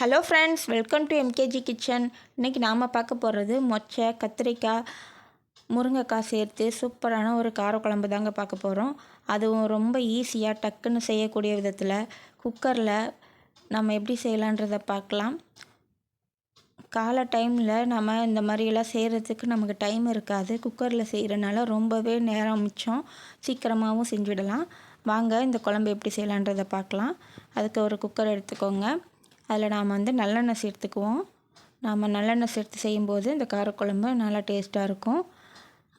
Hello friends, welcome to MKG kitchen. இன்றைக்கி நாம் பார்க்க போகிறது மொச்சை, கத்திரிக்காய், முருங்கைக்காய் சேர்த்து சூப்பரான ஒரு காரக்குழம்பு தாங்க பார்க்க போகிறோம். அதுவும் ரொம்ப ஈஸியாக டக்குன்னு செய்யக்கூடிய விதத்தில் குக்கரில் நம்ம எப்படி செய்யலான்றதை பார்க்கலாம். காலை டைமில் நம்ம இந்த மாதிரியெல்லாம் செய்கிறதுக்கு நமக்கு டைம் இருக்காது. குக்கரில் செய்கிறனால ரொம்பவே நேரம் மிச்சம், சீக்கிரமாகவும் செஞ்சுடலாம். வாங்க இந்த குழம்பு எப்படி செய்யலான்றதை பார்க்கலாம். அதுக்கு ஒரு குக்கர் எடுத்துக்கோங்க. அதில் நாம் நல்லெண்ணெய் சேர்த்துக்குவோம். நாம் நல்லெண்ணெய் சேர்த்து செய்யும்போது இந்த காரக்குழம்பு நல்லா டேஸ்ட்டாக இருக்கும்.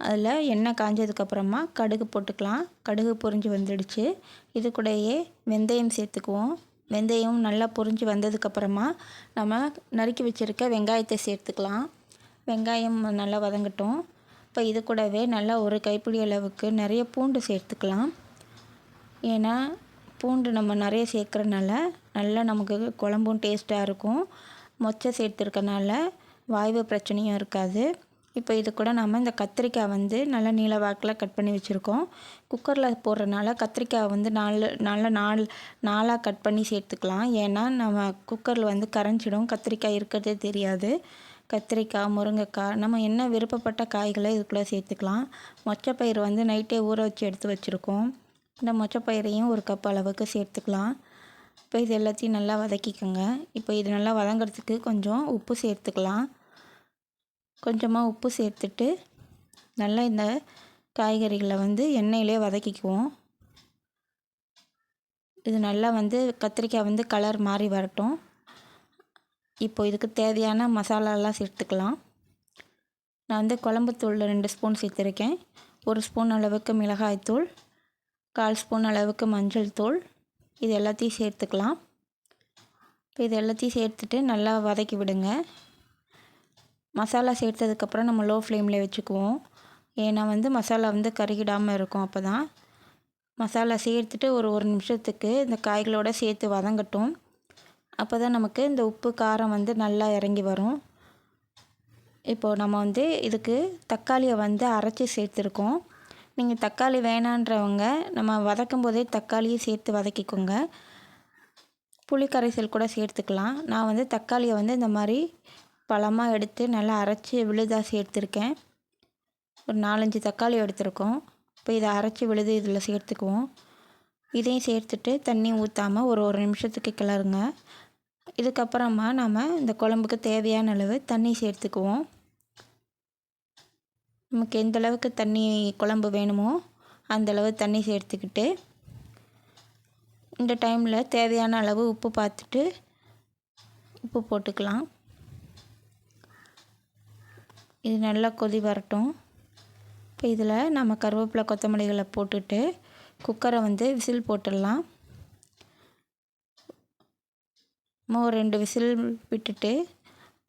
அதில் எண்ணெய் காஞ்சதுக்கப்புறமா கடுகு போட்டுக்கலாம். கடுகு பொரிஞ்சு வந்துடுச்சு. இது கூடயே வெந்தயம் சேர்த்துக்குவோம். வெந்தயம் நல்லா பொரிஞ்சு வந்ததுக்கப்புறமா நம்ம நறுக்கி வச்சுருக்க வெங்காயத்தை சேர்த்துக்கலாம். வெங்காயம் நல்லா வதங்கட்டும். இப்போ இது கூடவே நல்லா ஒரு கைப்பிடி அளவுக்கு நிறைய பூண்டு சேர்த்துக்கலாம். ஏன்னா பூண்டு நம்ம நிறைய சேர்க்குறனால நல்லா நமக்கு குழம்பும் டேஸ்ட்டாக இருக்கும். மொச்சை சேர்த்துருக்கனால வாய்வு பிரச்சனையும் இருக்காது. இப்போ இது கூட நம்ம இந்த கத்திரிக்காய் நல்லா நீள வாக்கில் கட் பண்ணி வச்சுருக்கோம். குக்கரில் போடுறனால கத்திரிக்காய் நாலாக கட் பண்ணி சேர்த்துக்கலாம். ஏன்னா நம்ம குக்கரில் கரைஞ்சிடும், கத்திரிக்காய் இருக்கிறதே தெரியாது. கத்திரிக்காய், முருங்கைக்காய், நம்ம என்ன விருப்பப்பட்ட காய்களை இதுக்குள்ளே சேர்த்துக்கலாம். மொச்சப்பயிறு நைட்டே ஊற வச்சு எடுத்து வச்சுருக்கோம். இந்த மொச்சப்பயிரையும் ஒரு கப் அளவுக்கு சேர்த்துக்கலாம். இப்போ இது எல்லாத்தையும் நல்லா வதக்கிக்கோங்க. இப்போ இது நல்லா வதங்கிறதுக்கு கொஞ்சம் உப்பு சேர்த்துக்கலாம். கொஞ்சமாக உப்பு சேர்த்துட்டு நல்லா இந்த காய்கறிகளை எண்ணெயிலே வதக்கிக்குவோம். இது நல்லா கத்திரிக்காய் கலர் மாறி வரட்டும். இப்போ இதுக்கு தேவையான மசாலாலாம் சேர்த்துக்கலாம். நான் குழம்புத்தூள் 2 ஸ்பூன் சேர்த்துருக்கேன். 1 ஸ்பூன் அளவுக்கு மிளகாய்த்தூள், 1/4 ஸ்பூன் அளவுக்கு மஞ்சள் தூள், இது எல்லாத்தையும் சேர்த்துக்கலாம். இப்போ இது எல்லாத்தையும் சேர்த்துட்டு நல்லா வதக்கி விடுங்க. மசாலா சேர்த்ததுக்கப்புறம் நம்ம லோ ஃப்ளேமில் வச்சுக்குவோம். ஏன்னா மசாலா கருகிடாமல் இருக்கும். அப்போ தான் மசாலா சேர்த்துட்டு ஒரு நிமிஷத்துக்கு இந்த காய்களோடு சேர்த்து வதங்கட்டும். அப்போ தான் நமக்கு இந்த உப்பு காரம் நல்லா இறங்கி வரும். இப்போது நம்ம இதுக்கு தக்காளியை அரைச்சி சேர்த்துருக்கோம். நீங்கள் தக்காளி வேணான்றவங்க நம்ம வதக்கும் போதே தக்காளியை சேர்த்து வதக்கிக்கோங்க. புளி கரைசல் கூட சேர்த்துக்கலாம். நான் தக்காளியை இந்த மாதிரி பழமாக எடுத்து நல்லா அரைச்சி விழுதாக சேர்த்துருக்கேன். ஒரு 4-5 தக்காளி எடுத்துருக்கோம். இப்போ இதை அரைச்சி விழுது இதில் சேர்த்துக்குவோம். இதையும் சேர்த்துட்டு தண்ணி ஊற்றாமல் ஒரு நிமிஷத்துக்கு கிளறுங்க. இதுக்கப்புறமா நம்ம இந்த குழம்புக்கு தேவையான அளவு தண்ணி சேர்த்துக்குவோம். நமக்கு எந்த அளவுக்கு தண்ணி குழம்பு வேணுமோ அந்தளவு தண்ணி சேர்த்துக்கிட்டு இந்த டைமில் தேவையான அளவு உப்பு பார்த்துட்டு உப்பு போட்டுக்கலாம். இது நல்லா கொதி வரட்டும். இப்போ இதில் நம்ம கருவேப்பிலை, கொத்தமல்லிகளை போட்டுட்டு குக்கரை விசில் போட்டுடலாம். ஒரு 2 விசில் விட்டுட்டு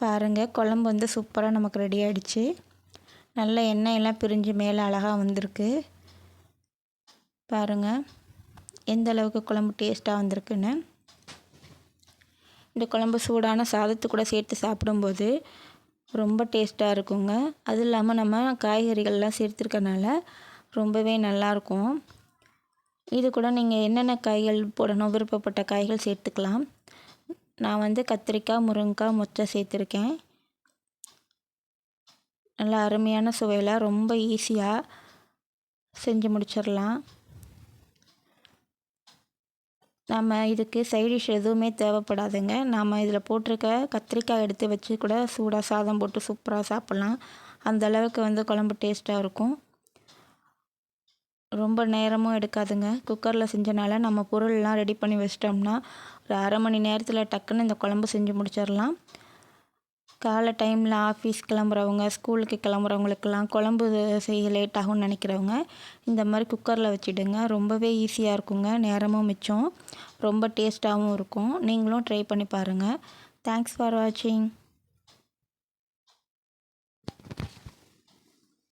பாருங்கள், குழம்பு சூப்பராக நமக்கு ரெடி ஆகிடுச்சு. நல்ல எண்ணெயெல்லாம் பிரிஞ்சு மேலே அழகாக வந்திருக்கு. பாருங்கள் எந்த அளவுக்கு குழம்பு டேஸ்ட்டாக வந்திருக்குன்னு. இந்த குழம்பு சூடான சாதத்து கூட சேர்த்து சாப்பிடும்போது ரொம்ப டேஸ்ட்டாக இருக்குங்க. அது இல்லாமல் நம்ம காய்கறிகள்லாம் சேர்த்துருக்கனால ரொம்பவே நல்லாயிருக்கும். இது கூட நீங்கள் என்னென்ன காய்கள் போடணும் விருப்பப்பட்ட காய்கள் சேர்த்துக்கலாம். நான் கத்திரிக்காய், முருங்கைக்காய், மொச்சை சேர்த்துருக்கேன். நல்லா அருமையான சுவையில் ரொம்ப ஈஸியாக செஞ்சு முடிச்சிடலாம். நம்ம இதுக்கு சைடிஷ் எதுவுமே தேவைப்படாதுங்க. நாம் இதில் போட்டிருக்க கத்திரிக்காய் எடுத்து வச்சு கூட சூடாக சாதம் போட்டு சூப்பராக சாப்பிட்லாம். அந்த அளவுக்கு குழம்பு டேஸ்ட்டாக இருக்கும். ரொம்ப நேரமும் எடுக்காதுங்க. குக்கரில் செஞ்சனால நம்ம பொருள்லாம் ரெடி பண்ணி வச்சிட்டோம்னா ஒரு அரை மணி நேரத்தில் டக்குன்னு இந்த குழம்பு செஞ்சு முடிச்சிடலாம். காலை டைமில் ஆஃபீஸ் கிளம்புறவங்க, ஸ்கூலுக்கு கிளம்புறவங்களுக்கெல்லாம் குழம்பு செய்ய லேட் ஆகும்னு நினைக்கிறவங்க இந்த மாதிரி குக்கரில் வச்சுடுங்க. ரொம்பவே ஈஸியாக இருக்குங்க. நேரமும் மிச்சம், ரொம்ப டேஸ்ட்டாகவும் இருக்கும். நீங்களும் ட்ரை பண்ணி பாருங்கள். தேங்க்ஸ் ஃபார் வாட்சிங்.